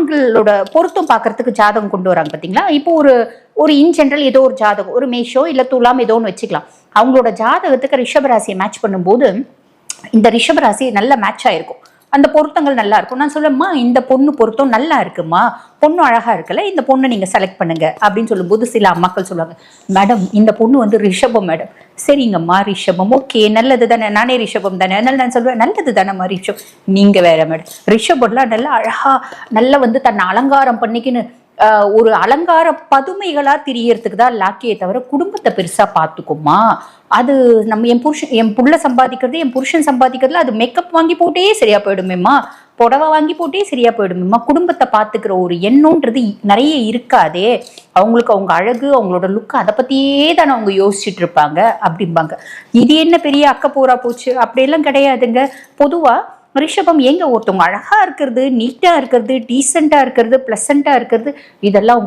ஆண்களோட பொருத்தம் பார்க்கறதுக்கு ஜாதகம் கொண்டு வராங்க பார்த்தீங்களா. இப்போ ஒரு இன் ஜென்ரல் ஏதோ ஒரு ஜாதகம், ஒரு மேஷோ இல்லை துலாம் ஏதோ ஒன்று வச்சுக்கலாம். அவங்களோட ஜாதகத்துக்கு ரிஷபராசியை மேட்ச் பண்ணும்போது இந்த ரிஷபராசி நல்ல மேட்ச் ஆயிருக்கும், அந்த பொருத்தங்கள் நல்லா இருக்கும். நான் சொல்லுமா இந்த பொண்ணு பொருத்தம் நல்லா இருக்குமா, பொண்ணு அழகா இருக்குல்ல, இந்த பொண்ணை நீங்க செலக்ட் பண்ணுங்க அப்படின்னு சொல்லும்போது சில அம்மாக்கள் சொல்லுவாங்க, மேடம் இந்த பொண்ணு வந்து ரிஷபம் மேடம். சரிங்கம்மா ரிஷபம், ஓகே நல்லது தானே, நானே ரிஷபம் தானே, அதனால நான் சொல்லுவேன் நல்லது தானேம்மா ரிஷபம். நீங்க வேற மேடம், ரிஷபம்லாம் நல்லா அழகா நல்லா வந்து தன்னை அலங்காரம் பண்ணிக்கின்னு ஒரு அலங்கார பதுமைகளா திரியறதுக்கு தான் லாக்கியே தவிர குடும்பத்தை பெருசா பார்த்துக்குமா. அது நம்ம என் புள்ள சம்பாதிக்கிறது என் புருஷன் சம்பாதிக்கிறதுல அது மேக்கப் வாங்கி போட்டே சரியா போயிடுமேம்மா, புடவை வாங்கி போட்டே சரியா போயிடுமேம்மா. குடும்பத்தை பார்த்துக்கிற ஒரு எண்ணம்ன்றது நிறைய இருக்காதே. அவங்களுக்கு அவங்க அழகு அவங்களோட லுக் அதை பத்தியே தானே அவங்க யோசிச்சுட்டு இருப்பாங்க அப்படிம்பாங்க. இது என்ன பெரிய அக்கப்போரா போச்சு, அப்படியெல்லாம் கிடையாதுங்க. பொதுவா ரிஷபம் எங்க ஒருத்தவங்க அழகா இருக்கிறது, நீட்டா இருக்கிறது, டீசெண்டா இருக்கிறது, பிளசண்டா இருக்கிறது, இதெல்லாம்